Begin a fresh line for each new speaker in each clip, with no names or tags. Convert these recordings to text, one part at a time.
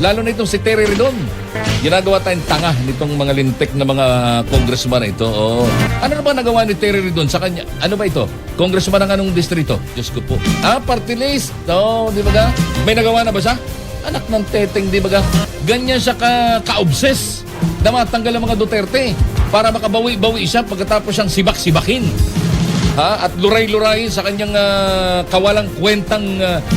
lalo na itong si Terry Ridon. Ginagawa tayong tanga nitong mga lintik na mga congressman na ito. Oh. Ano na ba nagawa ni Terry Ridon sa kanya? Ano ba ito? Congressman ng anong distrito? Diyos ko po. Party list. Oh, di ba ga? May nagawa na ba siya? Anak ng teteng, di ba ga? Ganyan siya ka-obsess na matanggal ang mga Duterte para makabawi-bawi siya pagkatapos siyang sibak-sibakin. At luray-lurayin sa kanyang kawalang kwentang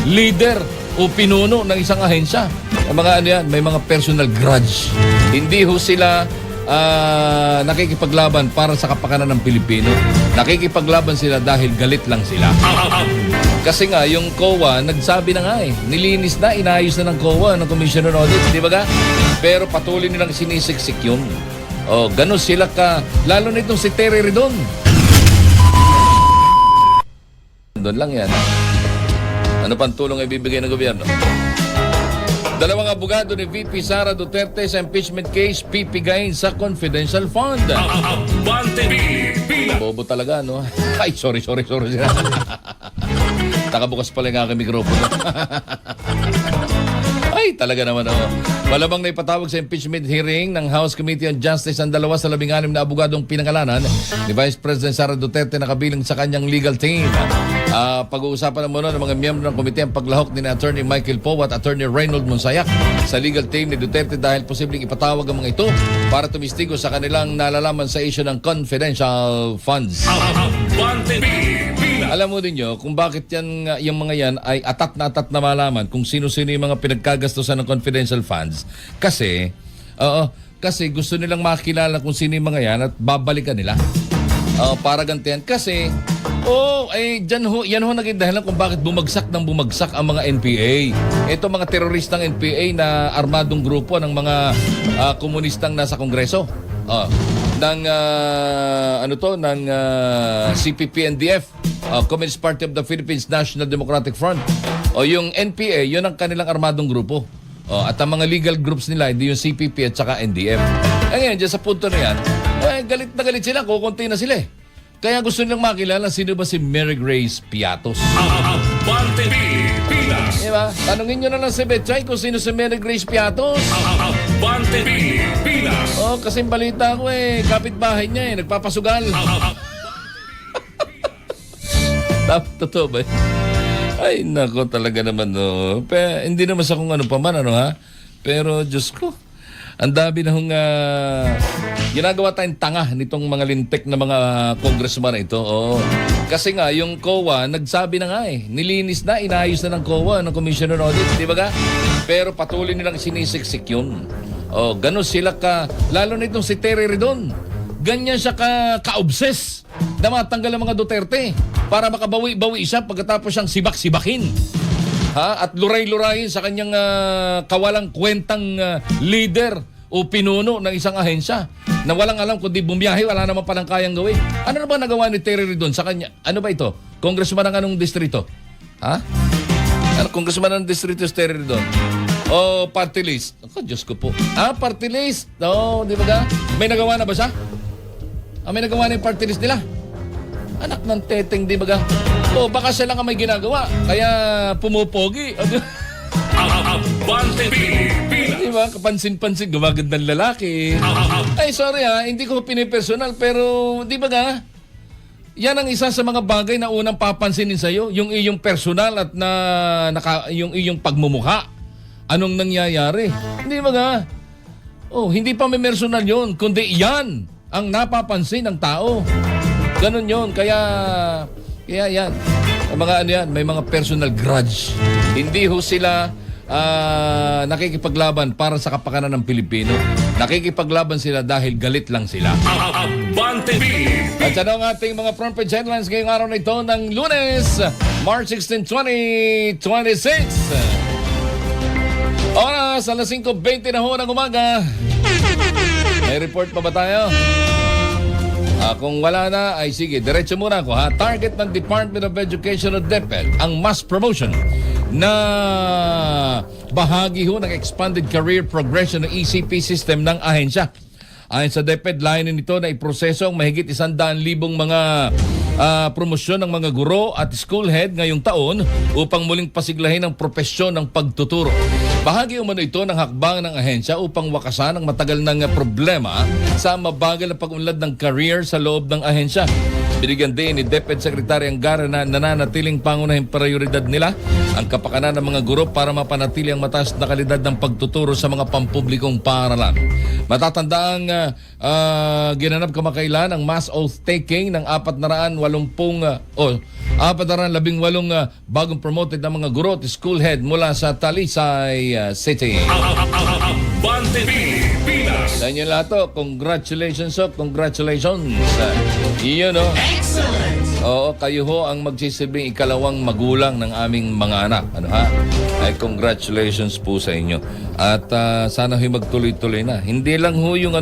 leader o pinuno ng isang ahensya. Mga ano yan, may mga personal grudge. Hindi ho sila nakikipaglaban para sa kapakanan ng Pilipino. Nakikipaglaban sila dahil galit lang sila. Kasi nga, yung COA, nagsabi na nga nilinis na, inayos na ng COA, ng Commission on Audit, di ba ga? Pero patuloy nilang sinisiksik yun. Ganun sila lalo na itong si Terry Ridon. Doon lang yan. Ano pang tulong ay bibigay ng gobyerno? Dalawang abogado ni VP Sara Duterte sa impeachment case pipigayin sa confidential fund. Bobo talaga, no? Ay, sorry. Nakabukas pala yung aking mikropono. Ay, talaga naman, Malamang na ipatawag sa impeachment hearing ng House Committee on Justice ang 2 sa 16 na abogadong pinangalanan ni Vice President Sara Duterte na kabilang sa kanyang legal team. Pag-uusapan naman ng mga miyembro ng komite ang paglahok ni Attorney Michael Poe at Attorney Reynold Monsayak sa legal team ni Duterte dahil posibleng ipatawag ang mga ito para tumistigo sa kanilang nalalaman sa issue ng confidential funds. Alam mo din nyo kung bakit yung mga yan ay atat na malaman kung sino-sino yung mga pinagkagastusan ng confidential funds. Kasi gusto nilang makilala kung sino yung mga yan at babalikan nila. Para gantihan. Kasi, yan ho naging dahilan kung bakit bumagsak ang mga NPA. Ito mga teroristang NPA na armadong grupo ng mga komunistang nasa Kongreso. Ng CPP-NDF, Communist Party of the Philippines National Democratic Front. Yung NPA, yun ang kanilang armadong grupo. At ang mga legal groups nila, hindi yung CPP at saka NDF. Ngayon, dyan sa punto na yan, galit na galit sila, kukunti na sila Kaya gusto nilang makilala sino ba si Mary Grace Piatos. Diba? Tanungin nyo na lang si Betchay kung sino si Mary Grace Piatos. Kasi balita ko kapitbahay niya nagpapasugal. Totoo ba? Ay, nako talaga naman hindi naman sa kung ano pa man, Pero, Diyos ko, ang dami na hong ginagawa tayong tanga nitong mga lintik na mga congressman na ito. Kasi nga, yung COA, nagsabi na nga nilinis na, inayos na ng COA, ng Commission on Audit, di ba ga? Pero patuloy nilang sinisiksik yun. Ganun sila lalo na itong si Terry Ridon. Ganyan siya ka-obsess na matanggal ang mga Duterte para makabawi-bawi siya pagkatapos siyang sibak-sibakin. At luray-lurayin sa kanyang kawalang kwentang leader o pinuno ng isang ahensya na walang alam kundi bumiyahe, wala naman palang kayang gawin. Ano na ba nagawa ni Terry Ridon sa kanya? Ano ba ito? Congressman ng anong distrito? Congressman ng distrito si Terry Ridon? Party list? Diyos ko po. Party list? Di ba ga? May nagawa na ba siya? May nagawa na yung party list nila? Anak ng teteng, di ba ga? Baka siya lang ang may ginagawa. Kaya pumupogi. Diba? Kapansin-pansin, gumagandang lalaki. Ay, sorry hindi ko pinipersonal, pero di ba ga? Yan ang isa sa mga bagay na unang papansinin sa'yo. Yung iyong personal at yung iyong pagmumukha. Anong nangyayari? Di ba ga? Hindi pa may personal yun, kundi yan ang napapansin ng tao. Ganon yun. Kaya yan. May mga personal grudge. Hindi ho sila nakikipaglaban para sa kapakanan ng Pilipino. Nakikipaglaban sila dahil galit lang sila. At yan ang ating mga front page headlines ngayong araw na ito ng Lunes, March 16, 2026. Oras, alas 5:20 na ho ng umaga. May report pa ba tayo? Kung wala na, ay sige, diretso muna ako Target ng Department of Education o DepEd ang mass promotion na bahagi ho ng expanded career progression ng ECP system ng ahensya. Ayon sa DepEd, layunin nito na iproseso ang mahigit 100,000 mga promosyon ng mga guro at school head ngayong taon upang muling pasiglahin ang propesyon ng pagtuturo. Bahagi umano ito ng hakbang ng ahensya upang wakasan ang matagal ng problema sa mabagal na pag-unlad ng career sa loob ng ahensya. Binigyan din ni DepEd Secretary Angara na nananatiling pangunahing prioridad nila ang kapakanan ng mga guro para mapanatili ang mataas na kalidad ng pagtuturo sa mga pampublikong paaralan. Matatandaang ginanap kamakailan ang mass oath-taking ng 418 bagong promoted na mga guro at school head mula sa Talisay City.
Abante Pilipinas.
Sa inyo lahat to, congratulations. Iyon
Excellent.
Oo, kayo ho ang magsisilbing ikalawang magulang ng aming mga anak. Ay congratulations po sa inyo. At sana ho'y magtuloy-tuloy na. Hindi lang ho yung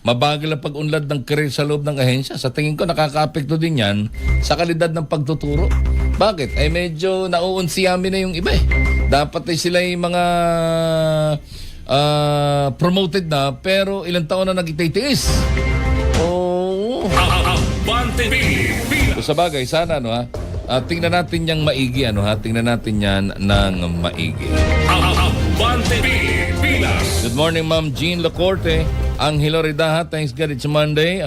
mabagal na pag-unlad ng career sa loob ng ahensya. Sa tingin ko nakaka-apekto din yan sa kalidad ng pagtuturo. Bakit? Ay medyo nauunsiyamin na yung iba eh. Dapat ay sila yung mga promoted na pero ilang taon na nagtitiis.
Abante Pilipinas.
So, sa bagay, sana tingnan natin yang maigi tingnan natin yan ng maigi.
Abante Pilipinas.
Good morning, Ma'am Jean Lacorte. Angelo Ridaha, thanks God it's Monday.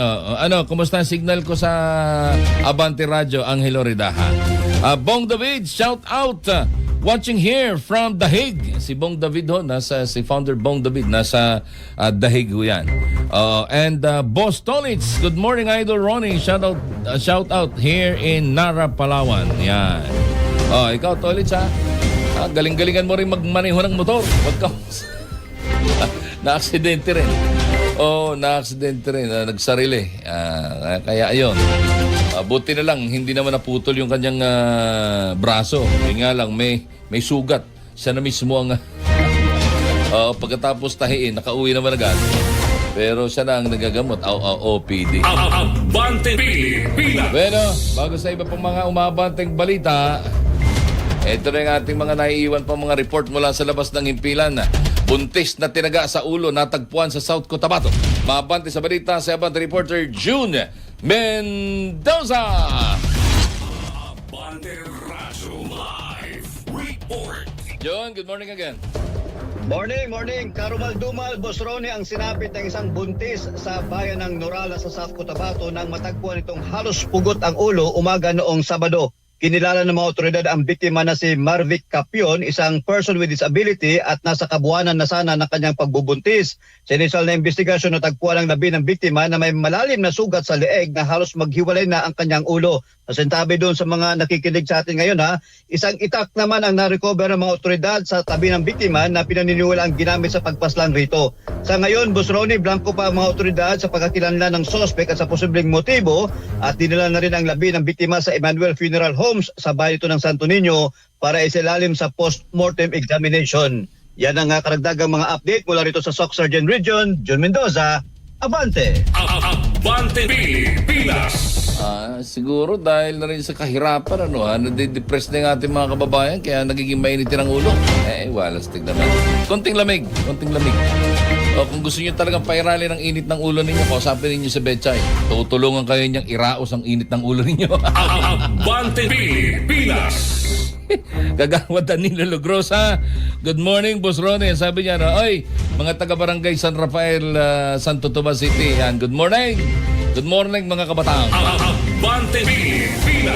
Kumusta ang signal ko sa Abante Radio, Angelo Ridaha? Bong David, shout out. Watching here from Dahig. Si Bong David si Founder Bong David, nasa Dahig ho yan. Boss Tolitz, good morning Idol Ronnie. Shout out here in Nara, Palawan. Yan. Ikaw Tolitz galing-galingan mo rin magmaneho ng motor. Wag ka. Na-aksidente rin. Na-aksidente rin. Nagsarili. Kaya ayun. Buti na lang, hindi naman naputol yung kanyang braso. Yung nga lang, may sugat. Siya na mismo ang pagkatapos tahiin, nakauwi naman agad. Pero siya na ang nagagamot, OPD.
Abante Pilipinas.
Bueno, bago sa iba pang mga umabanteng balita, ito na yung ating mga naiiwan pang mga report mula sa labas ng himpilan. Buntis na tinaga sa ulo natagpuan sa South Cotabato. Mabante sa balita sa Abante reporter June Mendoza.
Abante Radio Live Report.
John, good morning again.
Morning. Karumal-dumal, Boss Ronnie, ang sinapit ng isang buntis sa bayan ng Norala sa South Cotabato nang matagpuan itong halos pugot ang ulo umaga noong Sabado. Kinilala ng mga otoridad ang biktima na si Marvic Capion, isang person with disability at nasa kabuhanan na sana ng kanyang pagbubuntis. Sa initial na investigasyon, natagpuan ang labi ng biktima na may malalim na sugat sa leeg na halos maghiwalay na ang kanyang ulo. Masintabi doon sa mga nakikinig sa atin ngayon isang itak naman ang narecover ng mga otoridad sa tabi ng biktima na pinaniniwala ang ginamit sa pagpaslang rito. Sa ngayon, Boss Ronnie, blanco pa ang mga otoridad sa pagkakilanlan ng sospek at sa posibleng motibo at dinala na rin ang labi ng biktima sa Emmanuel Funeral Homes sa bayan ito ng Santo Niño para isilalim sa post-mortem examination. Yan ang karagdagang mga update mula rito sa SOC Sergeant Region, John Mendoza. Abante!
Abante Pilipinas.
Siguro dahil na rin sa kahirapan, nade-depress na yung ating mga kababayan, kaya nagiging mainitin ang ulo. Walastig naman. Konting lamig. Kung gusto niyo talagang pairali ng init ng ulo ninyo, kausapin ninyo si Betchay. Tutulungan kayo niyang iraos ang init ng ulo ninyo.
Abante Pilipinas.
Kagawad Danilo Logrosa. Good morning, Boss Ronnie. Sabi niya, oy, mga taga-barangay San Rafael, Santo Tomas City. Yan, good morning. Good morning, mga kabataan.
Abante Pilipinas.